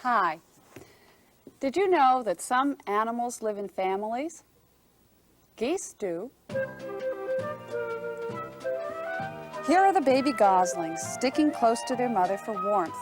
Hi. Did you know that some animals live in families? Geese do. Here are the baby goslings sticking close to their mother for warmth,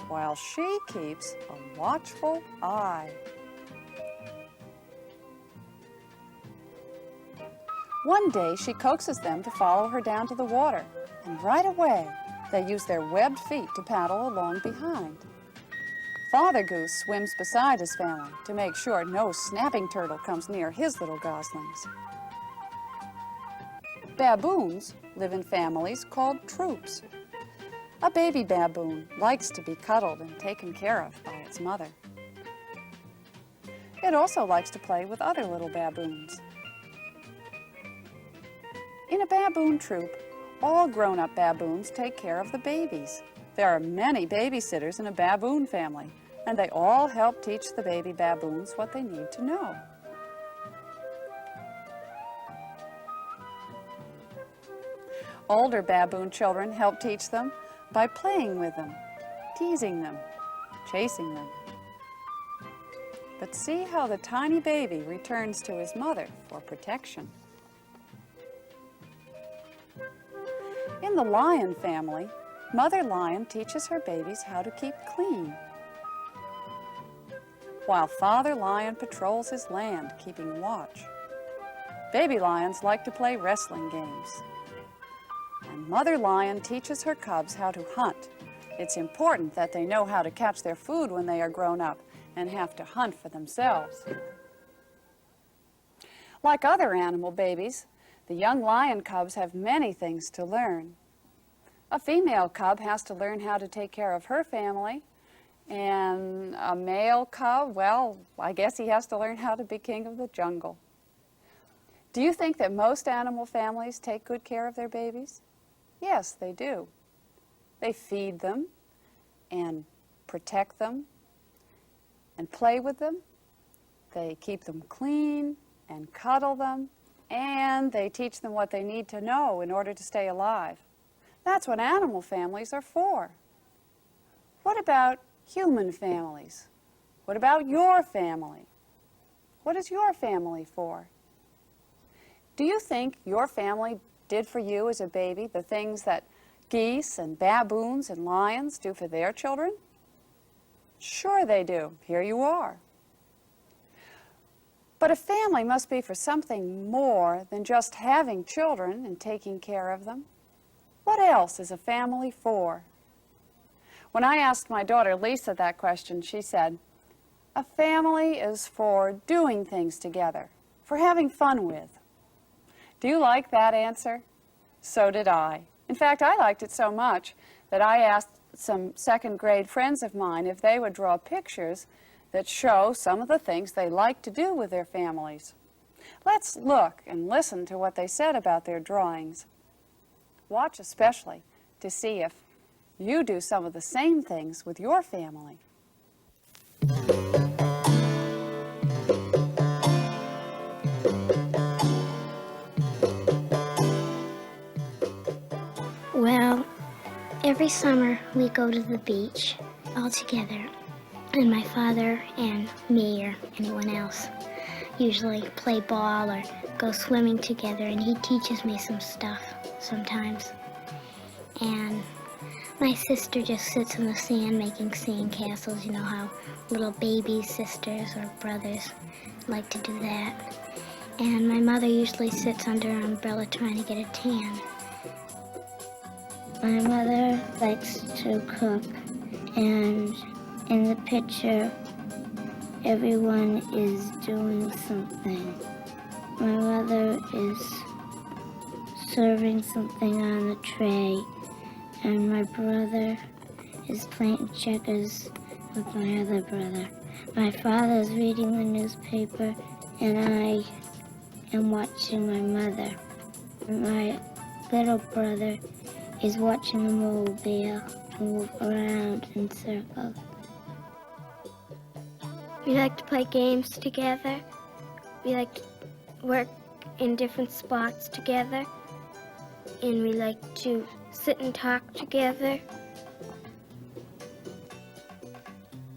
while she keeps a watchful eye. One day she coaxes them to follow her down to the water, and right away they use their webbed feet to paddle along behind. Father Goose swims beside his family to make sure no snapping turtle comes near his little goslings. Baboons live in families called troops. A baby baboon likes to be cuddled and taken care of by its mother. It also likes to play with other little baboons. In a baboon troop, all grown-up baboons take care of the babies. There are many babysitters in a baboon family, and they all help teach the baby baboons what they need to know. Older baboon children help teach them by playing with them, teasing them, chasing them. But see how the tiny baby returns to his mother for protection. In the lion family, Mother Lion teaches her babies how to keep clean, while Father Lion patrols his land, keeping watch. Baby lions like to play wrestling games. And Mother Lion teaches her cubs how to hunt. It's important that they know how to catch their food when they are grown up and have to hunt for themselves. Like other animal babies, the young lion cubs have many things to learn. A female cub has to learn how to take care of her family, and a male cub, well, I guess he has to learn how to be king of the jungle. Do you think that most animal families take good care of their babies? Yes, they do. They feed them and protect them and play with them. They keep them clean and cuddle them, and they teach them what they need to know in order to stay alive. That's what animal families are for. What about human families? What about your family? What is your family for? Do you think your family did for you as a baby the things that geese and baboons and lions do for their children? Sure they do. Here you are. But a family must be for something more than just having children and taking care of them. What else is a family for? When I asked my daughter Lisa that question, she said, "A family is for doing things together, for having fun with." Do you like that answer? So did I. In fact, I liked it so much that I asked some second grade friends of mine if they would draw pictures that show some of the things they like to do with their families. Let's look and listen to what they said about their drawings. Watch especially to see if you do some of the same things with your family. Well, every summer we go to the beach all together, and my father and me or anyone else usually play ball or go swimming together, and he teaches me some stuff sometimes. And my sister just sits in the sand making sand castles. You know how little baby sisters or brothers like to do that. And my mother usually sits under an umbrella trying to get a tan. My mother likes to cook, and in the picture, everyone is doing something. My mother is serving something on the tray, and my brother is playing checkers with my other brother. My father is reading the newspaper, and I am watching my mother. My little brother is watching the mobile move around in circles. We like to play games together. We like to work in different spots together. And we like to sit and talk together.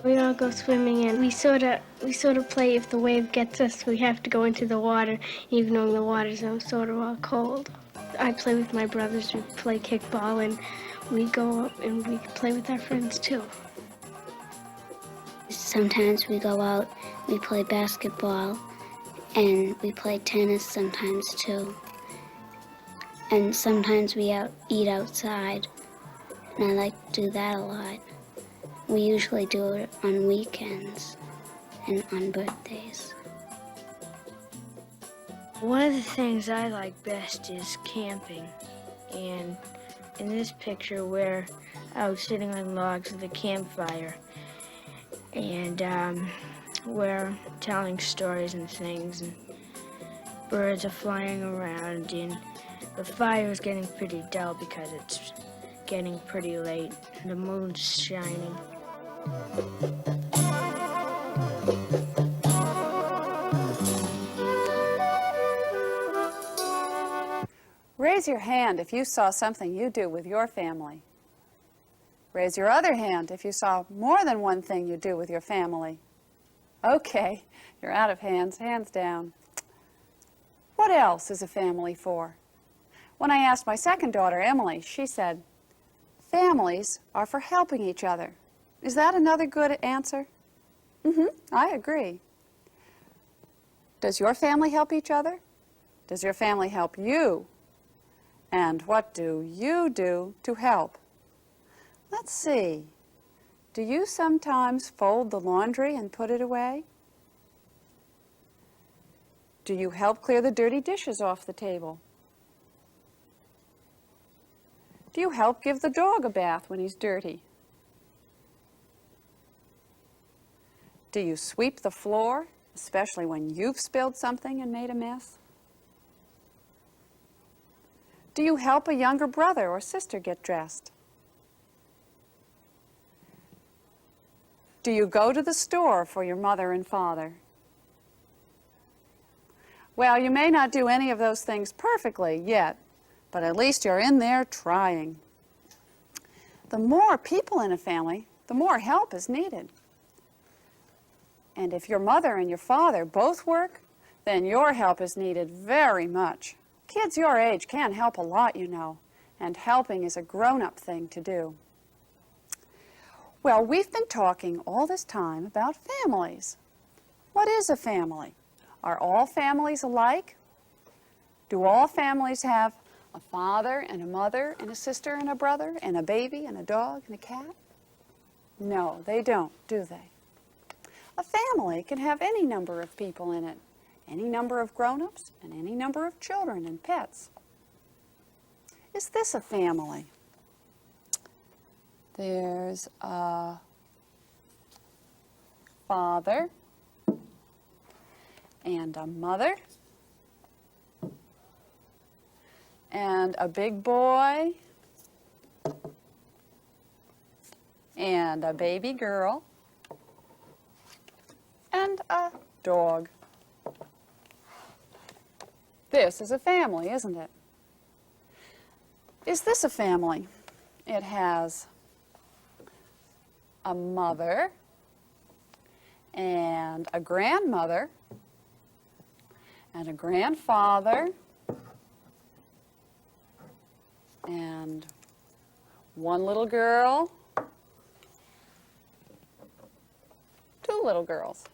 We all go swimming and we sort of play if the wave gets us, we have to go into the water, even though the water's sort of all cold. I play with my brothers, we play kickball, and we go up and we play with our friends too. Sometimes we go out, we play basketball, and we play tennis sometimes too. And sometimes we eat outside, and I like to do that a lot. We usually do it on weekends and on birthdays. One of the things I like best is camping. And in this picture, we're out sitting on logs with a campfire. And we're telling stories and things. And birds are flying around. And the fire is getting pretty dull because it's getting pretty late. The moon's shining. Raise your hand if you saw something you do with your family. Raise your other hand if you saw more than one thing you do with your family. Okay, you're out of hands. Hands down. What else is a family for? When I asked my second daughter, Emily, she said, families are for helping each other. Is that another good answer? I agree. Does your family help each other? Does your family help you? And what do you do to help? Let's see. Do you sometimes fold the laundry and put it away? Do you help clear the dirty dishes off the table? Do you help give the dog a bath when he's dirty? Do you sweep the floor, especially when you've spilled something and made a mess? Do you help a younger brother or sister get dressed? Do you go to the store for your mother and father? Well, you may not do any of those things perfectly yet, but at least you're in there trying. The more people in a family, the more help is needed. And if your mother and your father both work, then your help is needed very much. Kids your age can help a lot, you know, and helping is a grown-up thing to do. Well, we've been talking all this time about families. What is a family? Are all families alike? Do all families have a father and a mother and a sister and a brother and a baby and a dog and a cat? No, they don't, do they? A family can have any number of people in it, any number of grown-ups and any number of children and pets. Is this a family? There's a father and a mother and a big boy and a baby girl and a dog. This is a family, isn't it? Is this a family? It has a mother and a grandmother and a grandfather and one little girl, two little girls,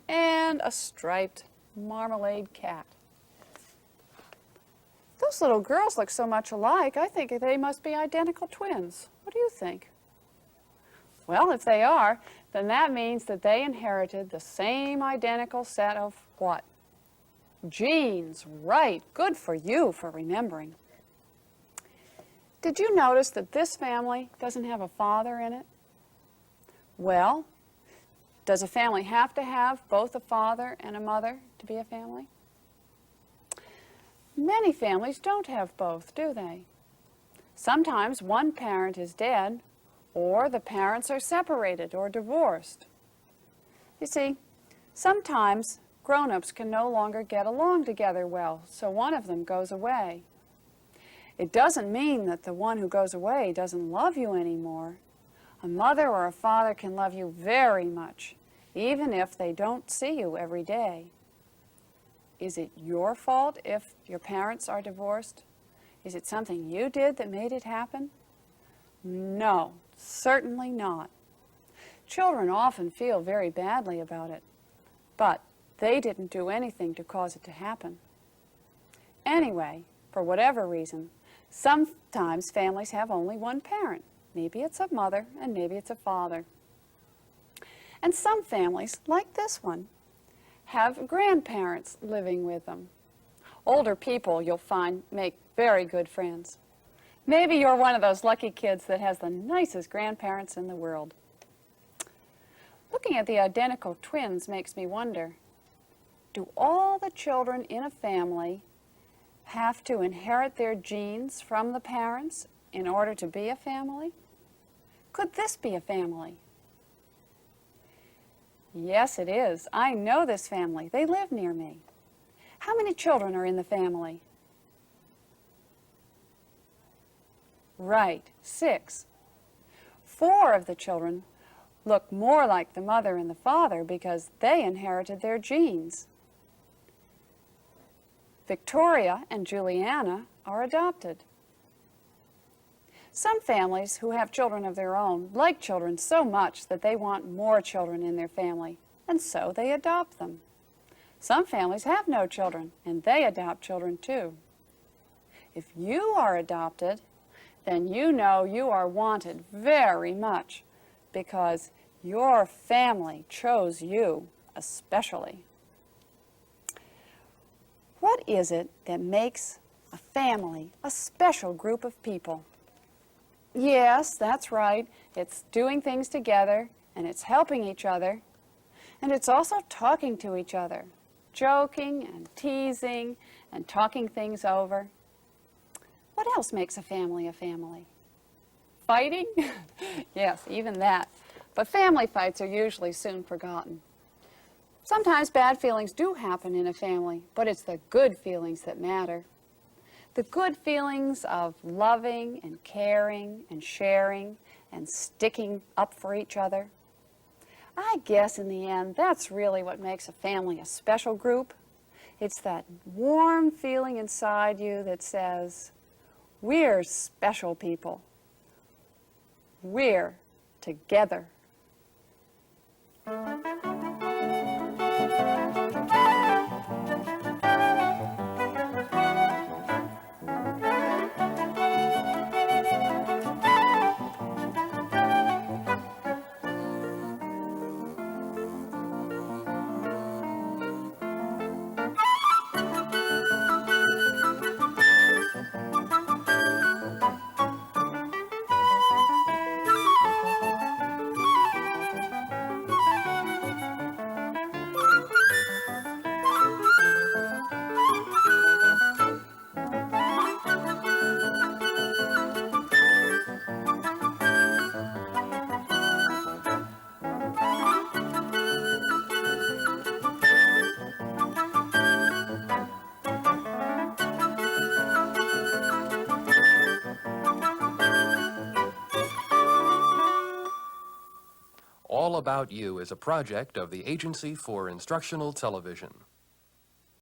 and a striped marmalade cat. Those little girls look so much alike, I think they must be identical twins. What do you think? Well, if they are, then that means that they inherited the same identical set of what? Genes. Right. Good for you for remembering. Did you notice that this family doesn't have a father in it? Well, does a family have to have both a father and a mother to be a family? Many families don't have both, do they? Sometimes one parent is dead, or the parents are separated or divorced. You see, sometimes grown-ups can no longer get along together well, so one of them goes away. It doesn't mean that the one who goes away doesn't love you anymore. A mother or a father can love you very much, even if they don't see you every day. Is it your fault if your parents are divorced? Is it something you did that made it happen? No, certainly not. Children often feel very badly about it, but they didn't do anything to cause it to happen. Anyway, for whatever reason, sometimes families have only one parent. Maybe it's a mother and maybe it's a father. And some families, like this one, have grandparents living with them. Older people, you'll find, make very good friends. Maybe you're one of those lucky kids that has the nicest grandparents in the world. Looking at the identical twins makes me wonder, do all the children in a family have to inherit their genes from the parents in order to be a family? Could this be a family? Yes, it is. I know this family. They live near me. How many children are in the family? Right, 6. 4 of the children look more like the mother and the father because they inherited their genes. Victoria and Juliana are adopted. Some families who have children of their own like children so much that they want more children in their family, and so they adopt them. Some families have no children, and they adopt children too. If you are adopted, then you know you are wanted very much because your family chose you especially. What is it that makes a family a special group of people? Yes, that's right. It's doing things together, and it's helping each other, and it's also talking to each other, joking and teasing and talking things over. What else makes a family a family? Fighting? Yes, even that. But family fights are usually soon forgotten. Sometimes bad feelings do happen in a family, but it's the good feelings that matter. The good feelings of loving and caring and sharing and sticking up for each other. I guess in the end, that's really what makes a family a special group. It's that warm feeling inside you that says, we're special people. We're together. All About You is a project of the Agency for Instructional Television.